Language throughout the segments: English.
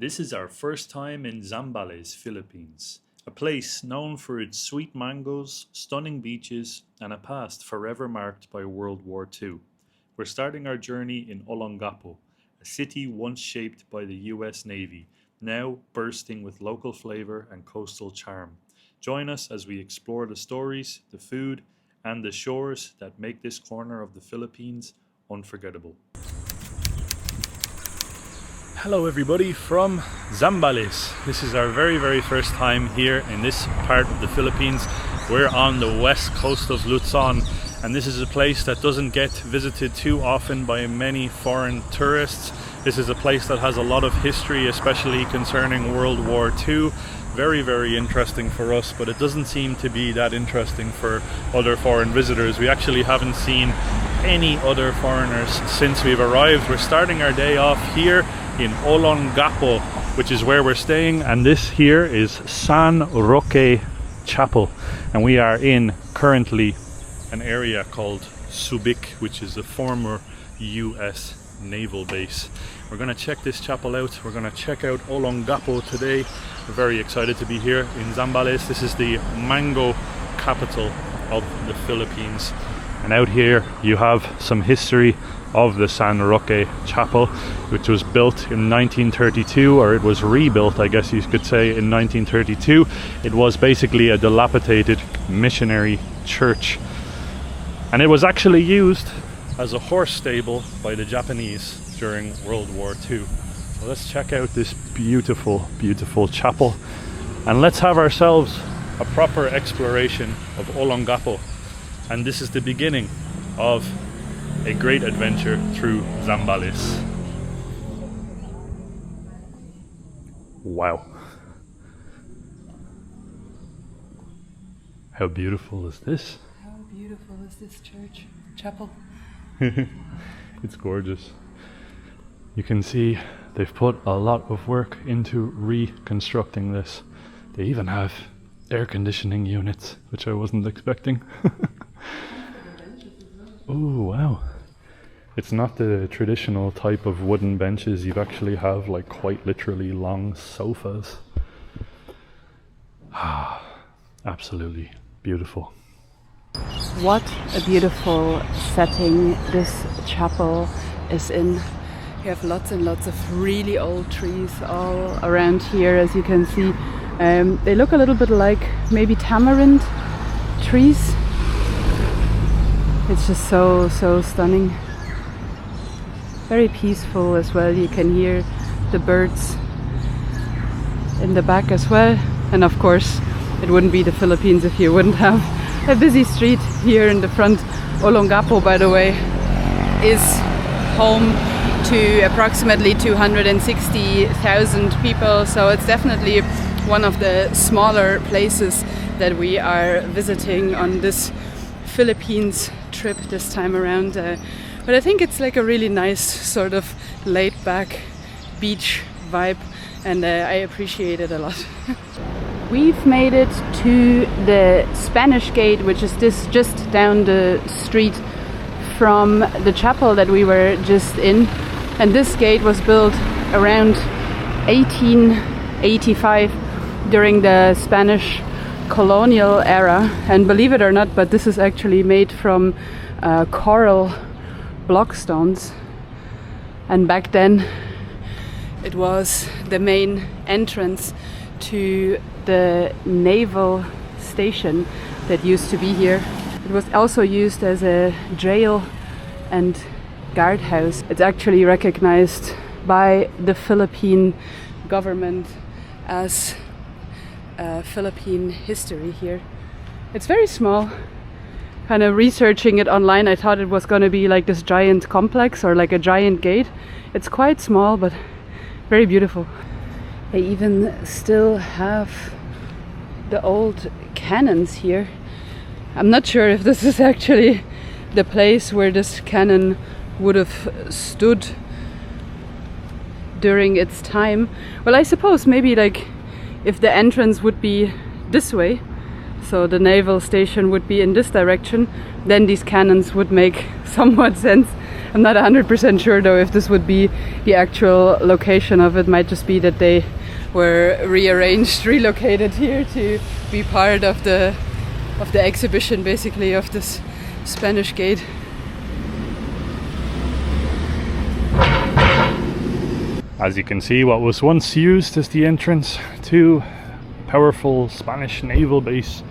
This is our first time in Zambales, Philippines, a place known for its sweet mangoes, stunning beaches, and a past forever marked by World War II. We're starting our journey in Olongapo, a city once shaped by the US Navy, now bursting with local flavor and coastal charm. Join us as we explore the stories, the food, and the shores that make this corner of the Philippines unforgettable. Hello everybody from Zambales. This is our very first time here in this part of the Philippines. We're on the west coast of Luzon, and this is a place that doesn't get visited too often by many foreign tourists. This is a place that has a lot of history, especially concerning World War II. Very interesting for us, but it doesn't seem to be that interesting for other foreign visitors. We actually haven't seen any other foreigners since we've arrived. We're starting our day off here in Olongapo, which is where we're staying, and this here is San Roque Chapel, and we are in currently an area called Subic, which is a former US naval base. We're going to check this chapel out. We're going to check out Olongapo today. We're very excited to be here in Zambales. This is the mango capital of the Philippines, and out here you have some history of the San Roque Chapel, which was built in 1932, or it was rebuilt, I guess you could say, in 1932. It was basically a dilapidated missionary church, and it was actually used as a horse stable by the Japanese during World War II. So let's check out this beautiful chapel, and let's have ourselves a proper exploration of Olongapo. And this is the beginning of a great adventure through Zambales. Wow. How beautiful is this? How beautiful is this church, chapel? It's gorgeous. You can see they've put a lot of work into reconstructing this. They even have air conditioning units, which I wasn't expecting. Oh wow. It's not the traditional type of wooden benches. You actually have like quite literally long sofas. Ah, absolutely beautiful. What a beautiful setting this chapel is in. You have lots and lots of really old trees all around here, as you can see. They look a little bit like maybe tamarind trees. It's just so stunning. Very peaceful as well. You can hear the birds in the back as well. And of course, it wouldn't be the Philippines if you wouldn't have a busy street here in the front. Olongapo, by the way, is home to approximately 260,000 people. So it's definitely one of the smaller places that we are visiting on this Philippines trip this time around, but I think it's like a really nice sort of laid back beach vibe, and I appreciate it a lot. We've made it to the Spanish Gate, which is just down the street from the chapel that we were just in, and this gate was built around 1885 during the Spanish colonial era, and believe it or not, but this is actually made from coral blockstones, and back then it was the main entrance to the naval station that used to be here. It was also used as a jail and guardhouse. It's actually recognized by the Philippine government as Philippine history here. It's very small. Kind of researching it online, I thought it was going to be like this giant complex or like a giant gate. It's quite small, but very beautiful. They even still have the old cannons here. I'm not sure if this is actually the place where this cannon would have stood during its time. Well, I suppose maybe like if the entrance would be this way, so the naval station would be in this direction, then these cannons would make somewhat sense. I'm not 100% sure though if this would be the actual location of it. Might just be that they were rearranged, relocated here to be part of the exhibition, basically, of this Spanish gate. As you can see, what was once used as the entrance to powerful Spanish naval base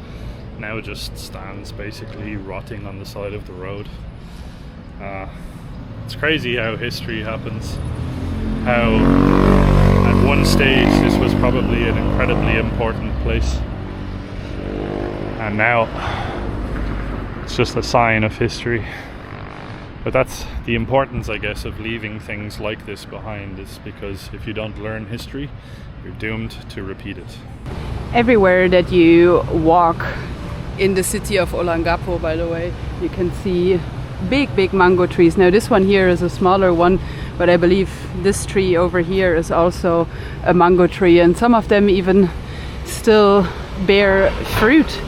now just stands basically rotting on the side of the road. It's crazy how history happens, how at one stage this was probably an incredibly important place, and now it's just a sign of history. But that's the importance, I guess, of leaving things like this behind, is because if you don't learn history, you're doomed to repeat it. Everywhere that you walk in the city of Olongapo, by the way, you can see big mango trees. Now this one here is a smaller one, but I believe this tree over here is also a mango tree, and some of them even still bear fruit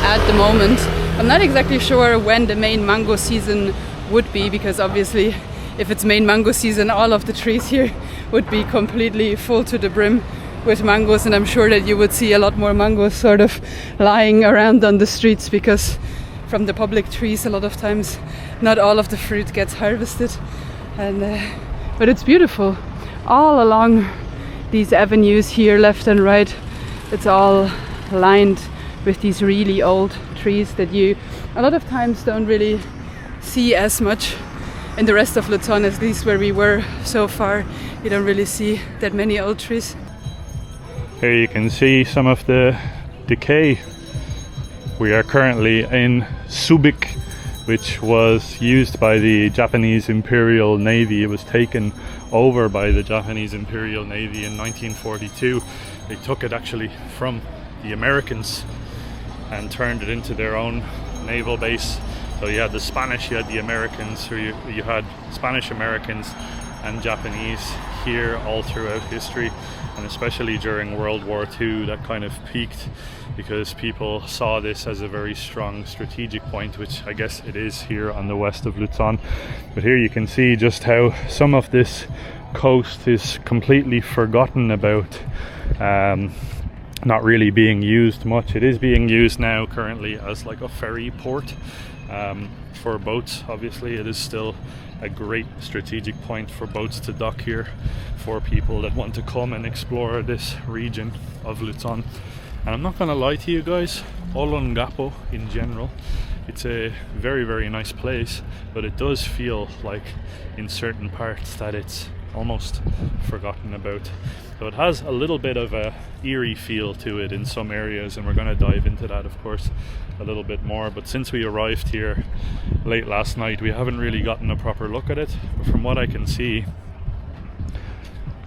at the moment. I'm not exactly sure when the main mango season would be, because obviously if it's main mango season, all of the trees here would be completely full to the brim with mangoes, and I'm sure that you would see a lot more mangoes sort of lying around on the streets, because from the public trees a lot of times not all of the fruit gets harvested. And but it's beautiful all along these avenues here, left and right. It's all lined with these really old trees that you a lot of times don't really see as much in the rest of Luzon, at least where we were so far. You don't really see that many old trees. Here you can see some of the decay. We are currently in Subic, which was used by the Japanese Imperial Navy. It was taken over by the Japanese Imperial Navy in 1942. They took it actually from the Americans and turned it into their own naval base. So you had the Spanish, you had the Americans, or you had Spanish, Americans and Japanese here all throughout history, and especially during World War II that kind of peaked, because people saw this as a very strong strategic point, which I guess it is here on the west of Luzon. But here you can see just how some of this coast is completely forgotten about, not really being used much. It is being used now currently as like a ferry port for boats. Obviously it is still a great strategic point for boats to dock here for people that want to come and explore this region of Luzon. And I'm not gonna lie to you guys, Olongapo in general, it's a very nice place, but it does feel like in certain parts that it's almost forgotten about. So it has a little bit of a eerie feel to it in some areas, and we're going to dive into that, of course, a little bit more. But since we arrived here late last night, we haven't really gotten a proper look at it. But from what I can see,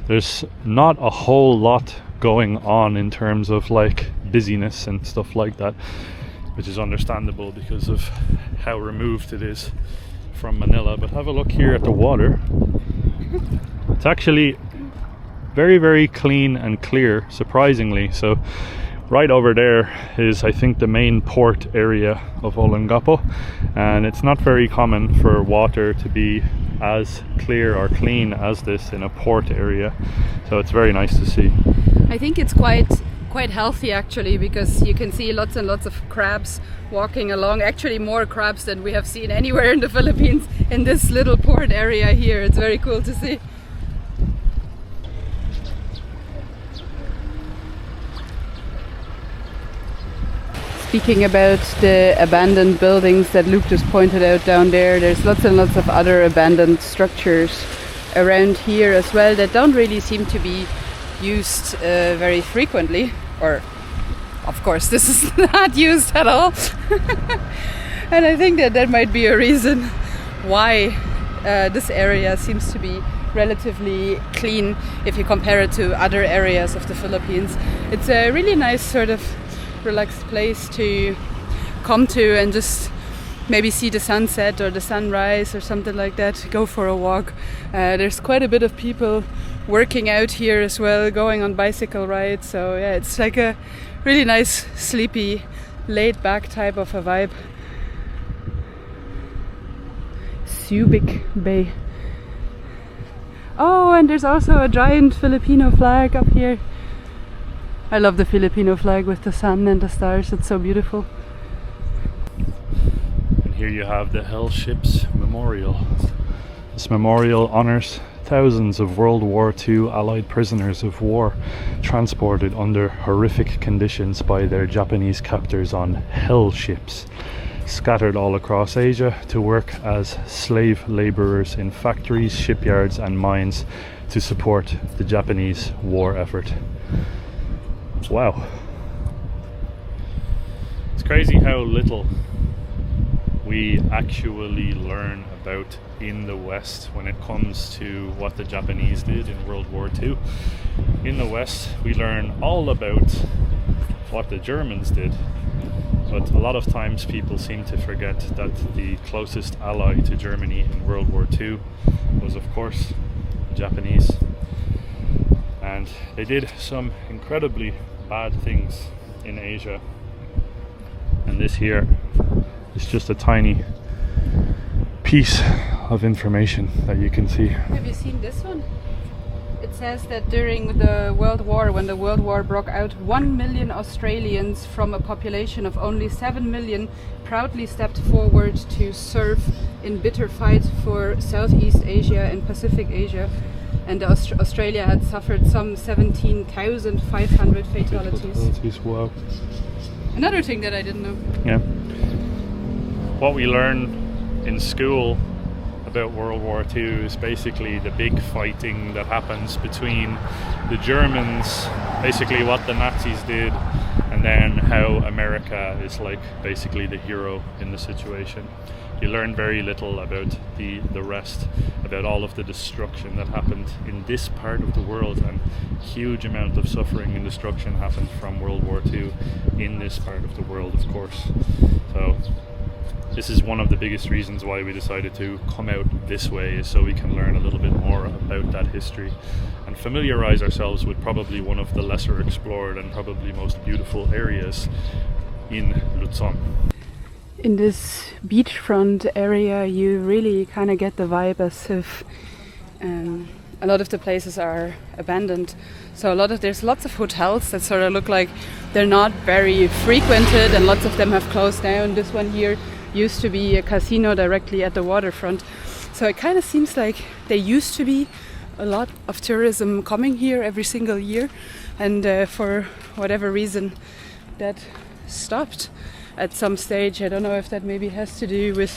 there's not a whole lot going on in terms of like busyness and stuff like that, which is understandable because of how removed it is from Manila. But have a look here at the water. It's actually very clean and clear, surprisingly. So right over there is, I think, the main port area of Olongapo, and it's not very common for water to be as clear or clean as this in a port area, so it's very nice to see. I think it's quite healthy actually, because you can see lots and lots of crabs walking along, actually more crabs than we have seen anywhere in the Philippines in this little port area here. It's very cool to see. Speaking about the abandoned buildings that Luke just pointed out down there, there's lots and lots of other abandoned structures around here as well that don't really seem to be used very frequently, or of course this is not used at all. And I think that might be a reason why this area seems to be relatively clean if you compare it to other areas of the Philippines. It's a really nice sort of relaxed place to come to and just maybe see the sunset or the sunrise or something like that, go for a walk. There's quite a bit of people working out here as well, going on bicycle rides. So yeah, it's like a really nice, sleepy, laid back type of a vibe. Subic Bay. Oh, and there's also a giant Filipino flag up here. I love the Filipino flag with the sun and the stars, it's so beautiful. And here you have the Hell Ships Memorial. This memorial honours thousands of World War II Allied prisoners of war transported under horrific conditions by their Japanese captors on hell ships, scattered all across Asia to work as slave labourers in factories, shipyards and mines to support the Japanese war effort. Wow. It's crazy how little we actually learn about in the West when it comes to what the Japanese did in World War II. In the West, we learn all about what the Germans did, but a lot of times people seem to forget that the closest ally to Germany in World War II was, of course, the Japanese. And they did some incredibly bad things in Asia. And this here is just a tiny piece of information that you can see. Have you seen this one? It says that during the World War, when the World War broke out, 1 million Australians from a population of only 7 million proudly stepped forward to serve in bitter fight for Southeast Asia and Pacific Asia. And Australia had suffered some 17,500 fatalities. Wow. Another thing that I didn't know. Yeah. What we learn in school about World War II is basically the big fighting that happens between the Germans, basically what the Nazis did, and then how America is like basically the hero in the situation. You learn very little about the rest, about all of the destruction that happened in this part of the world, and huge amount of suffering and destruction happened from World War II in this part of the world, of course. So this is one of the biggest reasons why we decided to come out this way, is so we can learn a little bit more about that history and familiarize ourselves with probably one of the lesser explored and probably most beautiful areas in Luzon. In this beachfront area, you really kind of get the vibe as if a lot of the places are abandoned. So there's lots of hotels that sort of look like they're not very frequented, and lots of them have closed down. This one here used to be a casino directly at the waterfront. So it kind of seems like there used to be a lot of tourism coming here every single year, and for whatever reason that stopped at some stage. I don't know if that maybe has to do with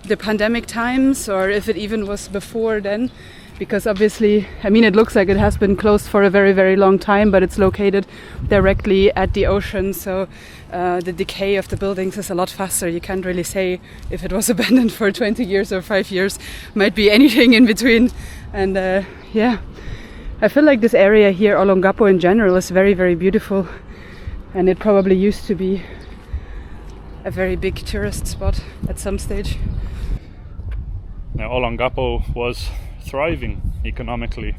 the pandemic times, or if it even was before then, because obviously, I mean, it looks like it has been closed for a very, very long time, but it's located directly at the ocean, so the decay of the buildings is a lot faster. You can't really say if it was abandoned for 20 years or 5 years. Might be anything in between. And yeah, I feel like this area here, Olongapo in general, is very, very beautiful, and it probably used to be a very big tourist spot at some stage. Now, Olongapo was thriving economically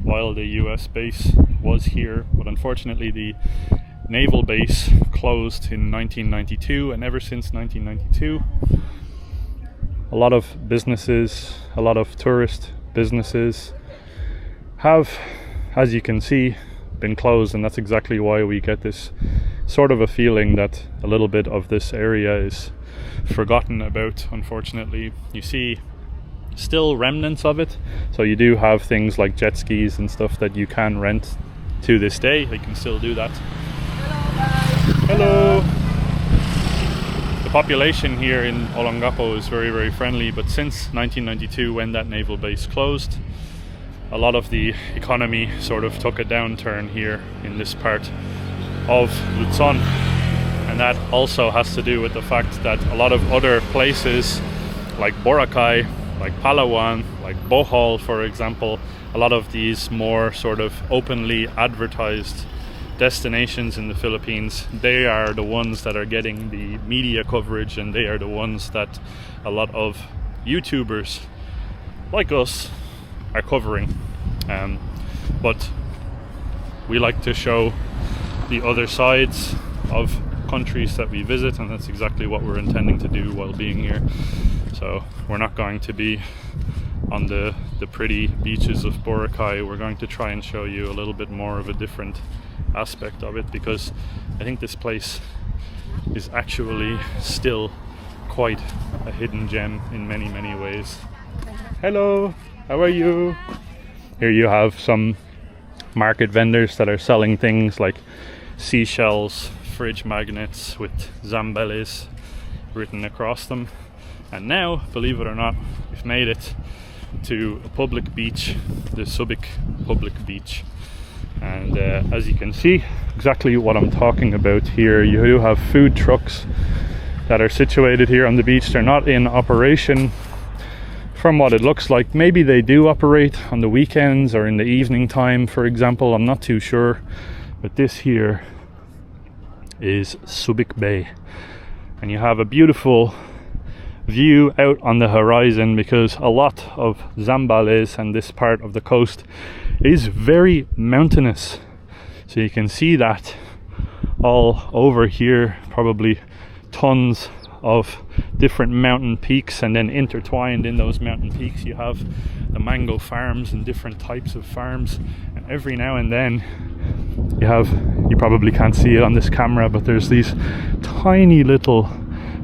while the US base was here, but unfortunately the naval base closed in 1992, and ever since 1992 a lot of businesses, a lot of tourist businesses have, as you can see, been closed, and that's exactly why we get this sort of a feeling that a little bit of this area is forgotten about, unfortunately. You see still remnants of it, so you do have things like jet skis and stuff that you can rent to this day. You can still do that. Hello. The population here in Olongapo is very, very friendly, but since 1992, when that naval base closed, a lot of the economy sort of took a downturn here in this part of Luzon, and that also has to do with the fact that a lot of other places like Boracay, like Palawan, like Bohol, for example, a lot of these more sort of openly advertised destinations in the Philippines, they are the ones that are getting the media coverage, and they are the ones that a lot of YouTubers like us are covering. but we like to show the other sides of countries that we visit, and that's exactly what we're intending to do while being here. So we're not going to be on the pretty beaches of Boracay. We're going to try and show you a little bit more of a different aspect of it, because I think this place is actually still quite a hidden gem in many, many ways. Hello, how are you? Here you have some market vendors that are selling things like seashells, fridge magnets with Zambales written across them. And now, believe it or not, we've made it to a public beach, the Subic public beach. And as you can see, exactly what I'm talking about here, you do have food trucks that are situated here on the beach. They're not in operation from what it looks like. Maybe they do operate on the weekends or in the evening time, for example. I'm not too sure. But this here is Subic Bay. And you have a beautiful view out on the horizon, because a lot of Zambales and this part of the coast is very mountainous. So you can see that all over here, probably tons of different mountain peaks, and then intertwined in those mountain peaks you have the mango farms and different types of farms. And every now and then you probably can't see it on this camera, but there's these tiny little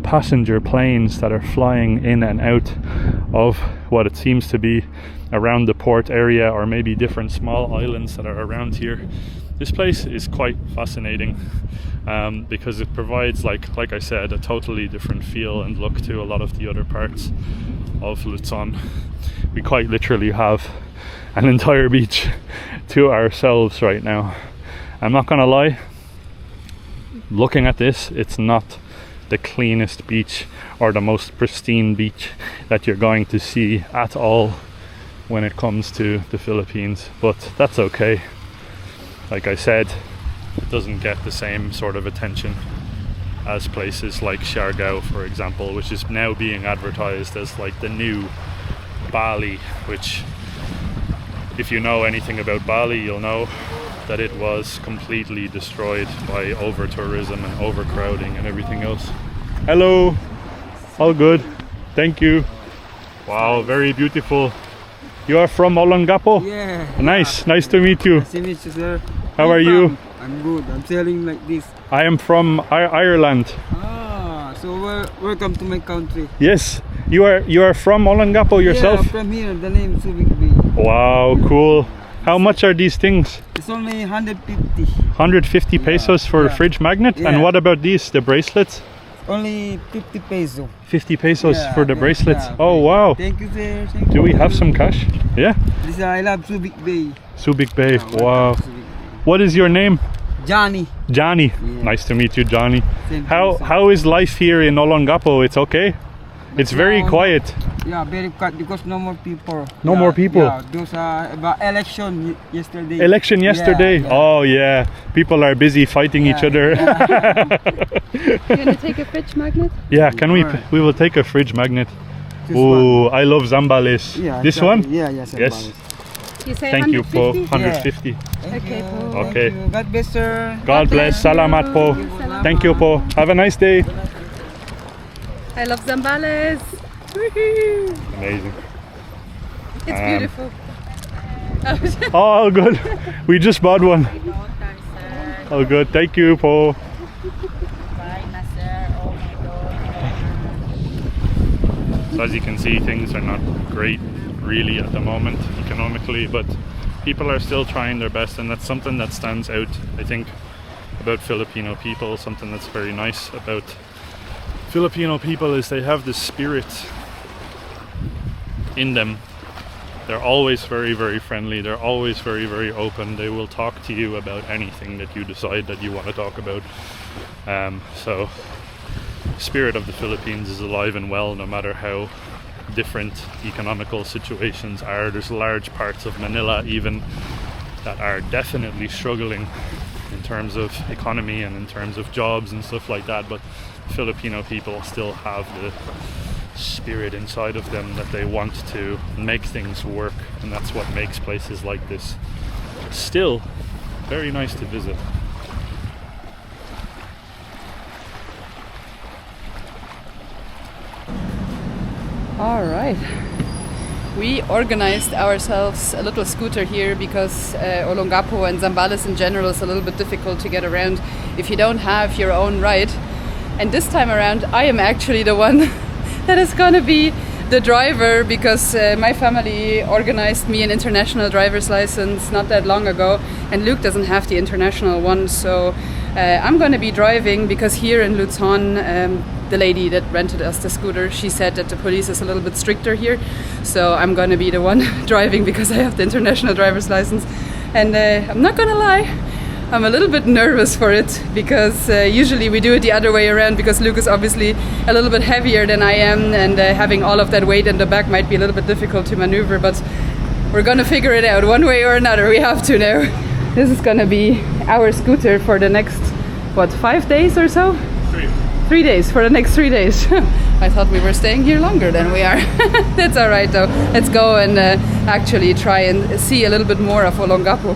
passenger planes that are flying in and out of what it seems to be around the port area, or maybe different small islands that are around here. This place is quite fascinating because it provides, like I said, a totally different feel and look to a lot of the other parts of Luzon. We quite literally have an entire beach to ourselves right now. I'm not gonna lie, looking at this, it's not the cleanest beach or the most pristine beach that you're going to see at all when it comes to the Philippines, but that's okay. Like I said, it doesn't get the same sort of attention as places like Siargao, for example, which is now being advertised as like the new Bali, which, if you know anything about Bali, you'll know that it was completely destroyed by over-tourism and overcrowding and everything else. Hello, all good, thank you. Wow, very beautiful. You are from Olongapo? Yeah. Nice, nice to meet you. Nice to meet you, sir. How are you? I'm good. I'm selling like this. I am from Ireland. Ah, so welcome to my country. Yes, you are from Olongapo yourself? Yeah, from here. The name is Subic Bay. Wow, cool. How much are these things? It's only 150. 150 pesos for a fridge magnet? Yeah. And what about these, the bracelets? Only 50 peso. 50 pesos for the bracelets? Yeah, oh wow. Thank you, sir. Thank Do we you. have some cash? Yeah? This I love Subic Bay. Subic Bay, Yeah, wow. Subic Bay. What is your name? Johnny. Johnny. Yeah. Nice to meet you, Johnny. Same to you, sir. How is life here in Olongapo? It's okay? It's very quiet. Yeah, very quiet because no more people. No more people? Yeah, those about election yesterday. Election yesterday? Yeah. Oh yeah, people are busy fighting each other. You gonna take a fridge magnet? Yeah, can we? Alright. We will take a fridge magnet. This Oh, I love Zambales. Yeah, This exactly. one? Yeah, yes. Yes. You say Thank you, Po. 150? 150. Thank Okay, you. po. Thank Okay. you. God bless, sir. God bless. Salamat po. Thank you, Po. Have a nice day. I love Zambales. Woohoo! Amazing. It's beautiful. Oh, all good. We just bought one. All good. Thank you, Po. So as you can see, things are not great really at the moment economically, but people are still trying their best, and that's something that stands out, I think, about Filipino people. Something that's very nice about Filipino people is they have this spirit in them. They're always very, very friendly. They're always very, very open. They will talk to you about anything that you decide that you want to talk about. So the spirit of the Philippines is alive and well, no matter how different economical situations are. There's large parts of Manila even that are definitely struggling in terms of economy and in terms of jobs and stuff like that, but Filipino people still have the spirit inside of them that they want to make things work, and that's what makes places like this still very nice to visit. All right. We organized ourselves a little scooter here because Olongapo and Zambales in general is a little bit difficult to get around if you don't have your own ride. And this time around, I am actually the one that is going to be the driver because my family organized me an international driver's license not that long ago, and Luke doesn't have the international one, so I'm going to be driving because here in Luzon, the lady that rented us the scooter, she said that the police is a little bit stricter here, so I'm going to be the one driving because I have the international driver's license. And I'm not going to lie, I'm a little bit nervous for it because usually we do it the other way around because Luke is obviously a little bit heavier than I am, and having all of that weight in the back might be a little bit difficult to maneuver, but we're going to figure it out one way or another. We have to now. This is going to be our scooter for the next, what, 5 days or so? 3 days, for the next 3 days. I thought we were staying here longer than we are. That's all right though. Let's go and actually try and see a little bit more of Olongapo.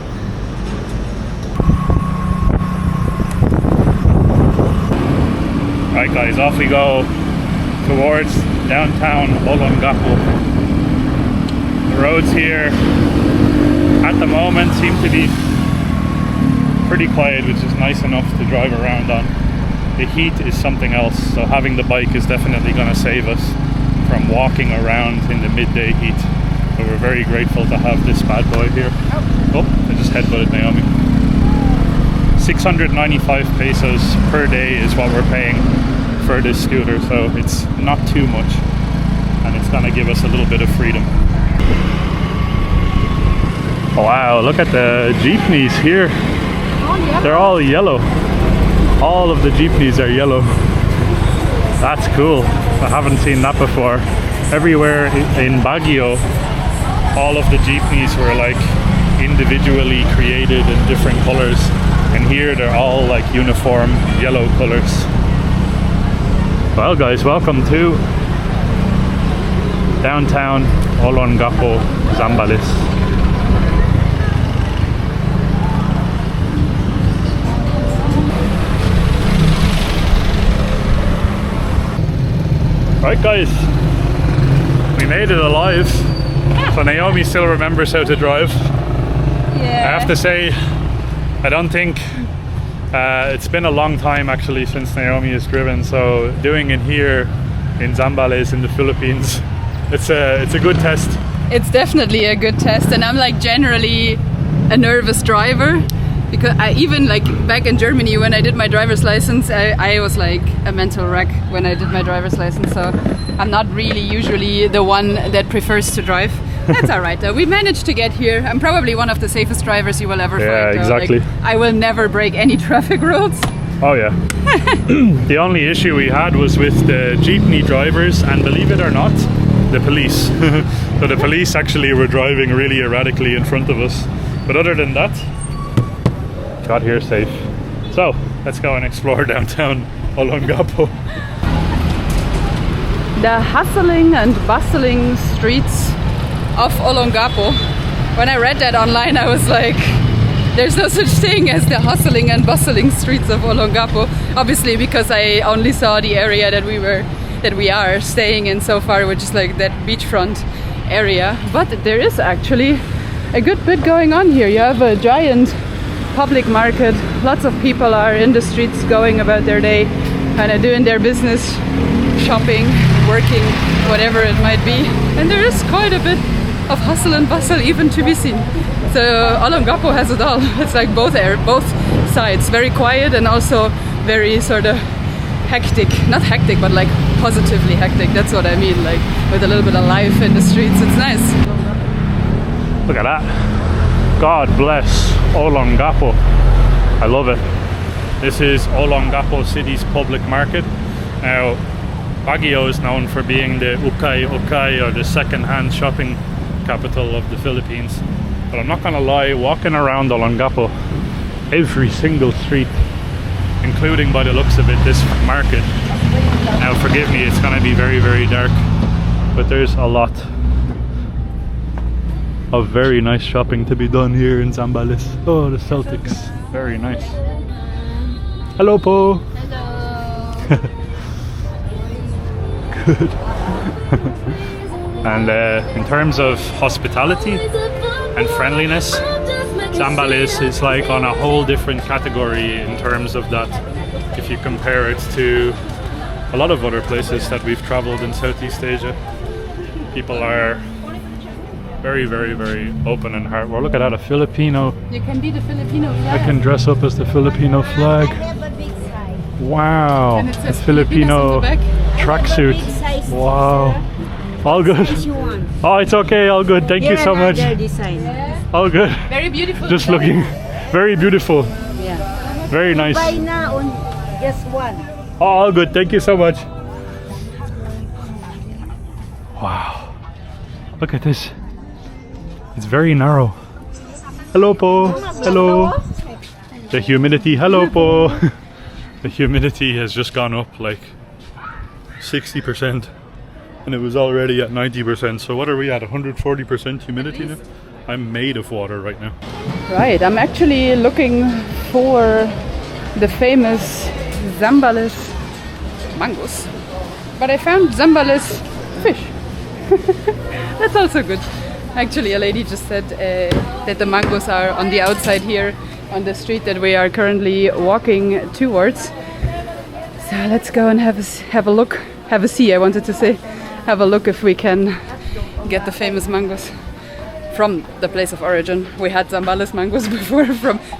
Right guys, off we go towards downtown Olongapo. The roads here at the moment seem to be pretty quiet, which is nice enough to drive around on. The heat is something else, so having the bike is definitely going to save us from walking around in the midday heat. But we're very grateful to have this bad boy here. Oh, I just headbutted Naomi. 695 pesos per day is what we're paying for this scooter, so it's not too much, and it's going to give us a little bit of freedom. Wow, look at the jeepneys here. They're all yellow. All of the jeepneys are yellow. That's cool. I haven't seen that before. Everywhere in Baguio, all of the jeepneys were like individually created in different colors, and here they're all like uniform yellow colors. Well guys, welcome to downtown Olongapo, Zambales. Right guys, we made it alive. So Naomi still remembers how to drive. Yeah. I have to say, I don't think it's been a long time actually since Naomi has driven, so doing it here in Zambales in the Philippines, it's a good test. It's definitely a good test, and I'm like generally a nervous driver. Because I even like back in Germany when I did my driver's license, I was like a mental wreck when I did my driver's license. So I'm not really usually the one that prefers to drive. That's all right though. We managed to get here. I'm probably one of the safest drivers you will ever find. Yeah, exactly. Like, I will never break any traffic rules. Oh yeah. The only issue we had was with the jeepney drivers, and believe it or not, the police. So the police actually were driving really erratically in front of us. But other than that, got here safe. So let's go and explore downtown Olongapo. The hustling and bustling streets of Olongapo. When I read that online, I was like, there's no such thing as the hustling and bustling streets of Olongapo. Obviously because I only saw the area that we are staying in so far, which is like that beachfront area. But there is actually a good bit going on here. You have a giant public market. Lots of people are in the streets going about their day, kind of doing their business, shopping, working, whatever it might be. And there is quite a bit of hustle and bustle even to be seen. So Olongapo has it all. It's like both sides, very quiet and also very sort of hectic. Not hectic, but like positively hectic. That's what I mean, like with a little bit of life in the streets. It's nice. Look at that. God bless Olongapo. I love it. This is Olongapo City's public market. Now, Baguio is known for being the ukay or the second-hand shopping capital of the Philippines. But I'm not gonna lie, walking around Olongapo, every single street, including by the looks of it, this market. Now forgive me, it's gonna be very, very dark, but there's a lot of very nice shopping to be done here in Zambales. Oh, the Celtics. Very nice. Hello, Po. Hello. Good. And in terms of hospitality and friendliness, Zambales is like on a whole different category in terms of that. If you compare it to a lot of other places that we've traveled in Southeast Asia, people are very, very, very open and heart. Well, look at that, a Filipino. You can be the Filipino I flag. can dress up as the Filipino flag. Wow, And it a says Filipinas Filipino on the back. tracksuit. Wow, all good. Oh, it's okay, all good. Thank you so much. All good. Very beautiful. Just design. looking very beautiful. Yeah. Very nice. Buy na on just one. Oh, all good. Thank you so much. Wow. Look at this. It's very narrow. Hello, Po. Hello. The humidity. Hello, Po. The humidity has just gone up like 60%. And it was already at 90%. So what are we at? 140% humidity now? I'm made of water right now. Right, I'm actually looking for the famous Zambales mangoes. But I found Zambales fish. That's also good. Actually, a lady just said that the mangoes are on the outside here on the street that we are currently walking towards. So let's go and have a look. Have a see, I wanted to say. Have a look if we can get the famous mangoes from the place of origin. We had Zambales mangoes before,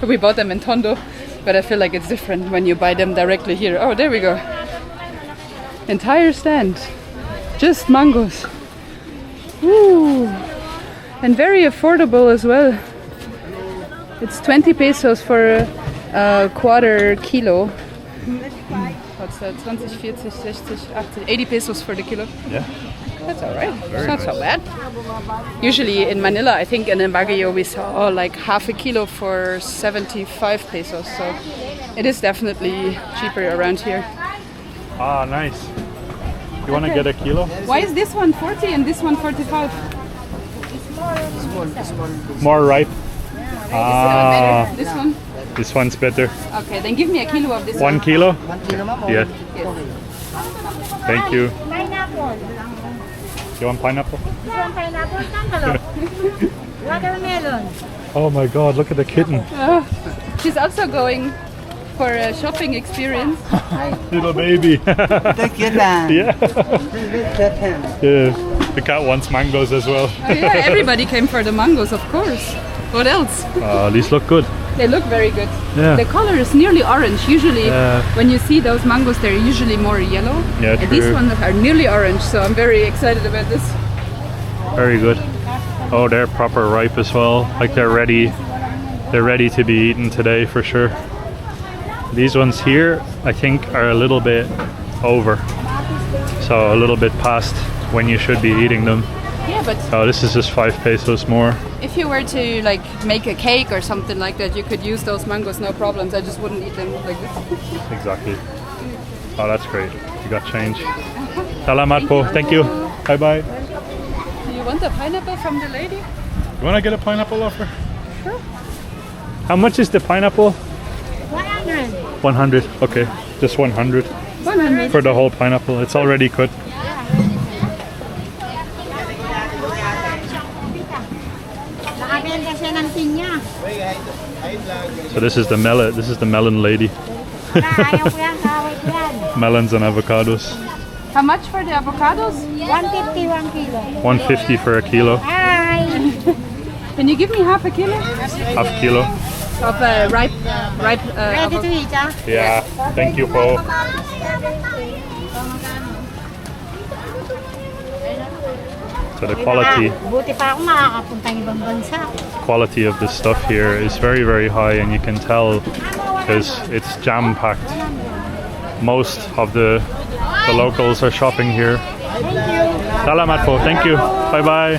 we bought them in Tondo, but I feel like it's different when you buy them directly here. Oh, there we go. Entire stand, just mangoes. Ooh. And very affordable as well. It's 20 pesos for a quarter kilo. What's that? 20, 40, 60, 80, 80 pesos for the kilo. Yeah. That's alright. It's not nice. so bad. Usually in Manila, I think in Baguio we saw like half a kilo for 75 pesos. So it is definitely cheaper around here. Ah, nice. You want to get a kilo? Why is this one 40 and this one 45? More ripe. Ah, This one? this one's better. Okay, then give me a kilo of this 1 kilo? 1 kilo ma'am. Yeah. Yes. Thank you. Pineapple. You want pineapple? This one pineapple, cantaloupe. Watermelon. Oh my god, look at the kitten. She's also going for a shopping experience. Little baby. Take it lang. Yeah. Yeah. The cat wants mangoes as well. Oh, yeah, everybody came for the mangoes, of course. What else? These look good. They look very good. Yeah. The color is nearly orange. Usually, when you see those mangoes, they're usually more yellow. Yeah, and these true. ones are nearly orange, so I'm very excited about this. Very good. Oh, they're proper ripe as well. Like they're ready. They're ready to be eaten today for sure. These ones here, I think, are a little bit over. So a little bit past when you should be eating them. Yeah, but Oh, this is just 5 pesos more. if you were to like make a cake or something like that, you could use those mangoes, no problems. I just wouldn't eat them like this. Exactly. Oh, that's great. You got change. Salamat po. Thank you. Bye bye. Do you want a pineapple from the lady? You want to get a pineapple offer? Sure. How much is the pineapple? 100. 100. Okay, just 100 100. for the whole pineapple. It's already cut. Nakabenta siya ng pinya. So this is the melon. This is the melon lady. Ayaw ko yan, kaway ko yan. Melons and avocados. How much for the avocados? 150, 1 kilo. 150 for a kilo. Hi. Can you give me half a kilo Half kilo. of ripe Ready to eat, ah? Yeah. Thank you po. So the Buti pa ako makakapunta ng ibang bansa. quality of the stuff here is very, very high, and you can tell because it's jam-packed. Most of the locals are shopping here. Salamat po. Thank you. Bye bye.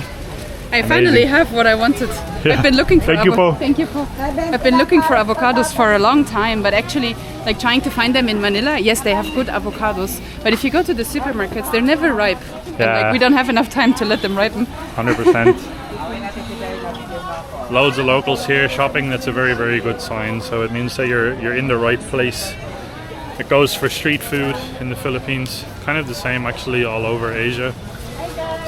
I finally have what I wanted. Yeah. I've been looking for Thank you, Po. Thank you, Po. I've been looking for avocados for a long time, but actually, like trying to find them in Manila, yes, they have good avocados. But if you go to the supermarkets, they're never ripe. And, Yeah. like, we don't have enough time to let them ripen. 100%. loads of locals here shopping. That's a very, very good sign. So it means that you're in the right place. It goes for street food in the Philippines, kind of the same actually all over Asia.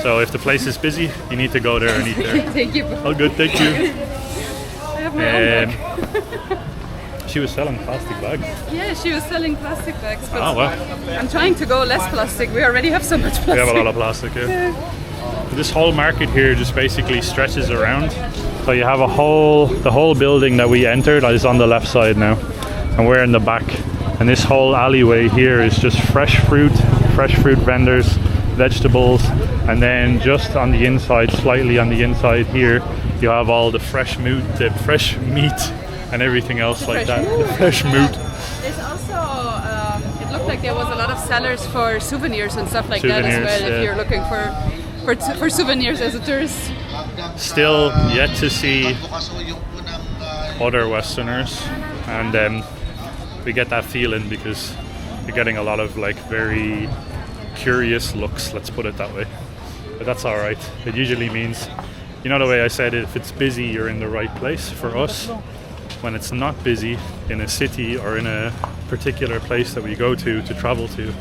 So if the place is busy, you need to go there and eat there. Thank you. Oh, good, thank you. I have my own bag. She was selling plastic bags. Yeah, she was selling plastic bags. But Oh, wow. I'm trying to go less plastic. We already have so much plastic. We have a lot of plastic, yeah. This whole market here just basically stretches around. So you have the whole building that we entered is on the left side now, and we're in the back. And this whole alleyway here is just fresh fruit vendors, vegetables, and then just on the inside, slightly on the inside here, you have all the fresh meat and everything else like that. The fresh meat. There's also, it looked like there was a lot of sellers for souvenirs and stuff like that as well, if you're looking for souvenirs as a tourist. Still yet to see other Westerners, and we get that feeling because you're getting a lot of like very curious looks, let's put it that way. But that's alright. It usually means, you know the way I said it, if it's busy you're in the right place. For us, when it's not busy in a city or in a particular place that we go to travel to,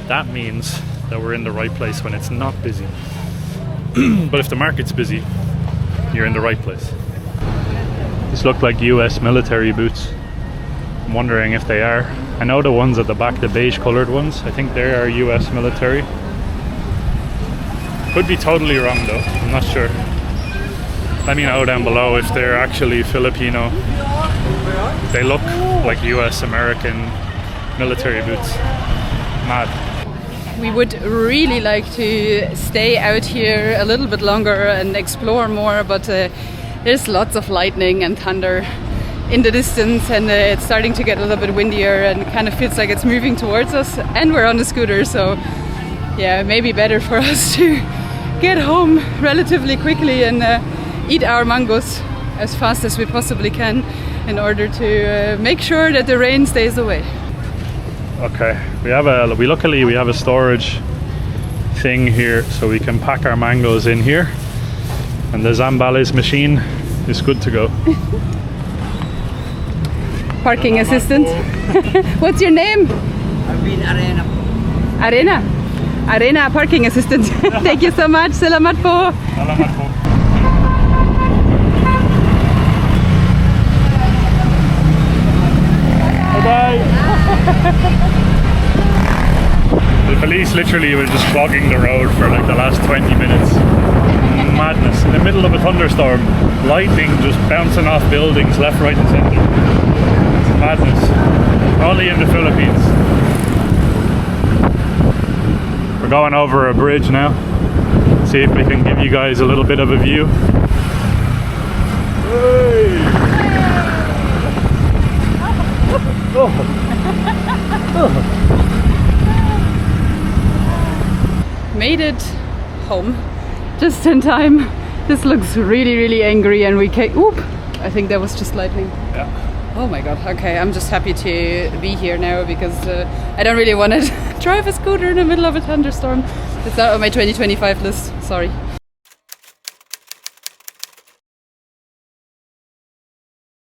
that means that we're in the right place when it's not busy. But if the market's busy, you're in the right place. These look like US military boots. I'm wondering if they are. I know the ones at the back, the beige coloured ones, I think they are US military. Could be totally wrong though, I'm not sure. Let me know down below if they're actually Filipino. They look like US American military boots. Mad. We would really like to stay out here a little bit longer and explore more, but there's lots of lightning and thunder in the distance, and it's starting to get a little bit windier and kind of feels like it's moving towards us, and we're on the scooter, so yeah, maybe better for us to get home relatively quickly and eat our mangoes as fast as we possibly can in order to make sure that the rain stays away. Okay, luckily we have a storage thing here so we can pack our mangoes in here, and the Zambales machine is good to go. Parking assistant. What's your name? Arena parking assistant. Thank you so much. Salamat po. Salamat po. Bye. The police literally were just clogging the road for like the last 20 minutes. Madness. In the middle of a thunderstorm, lightning just bouncing off buildings left, right and centre. Madness. Only in the Philippines. We're going over a bridge now. See if we can give you guys a little bit of a view. Hey. Oh. Made it home just in time. This looks really, really angry, and we came. Oop! I think that was just lightning. Yeah. Oh my god. Okay, I'm just happy to be here now because I don't really want to drive a scooter in the middle of a thunderstorm. It's not on my 2025 list. Sorry.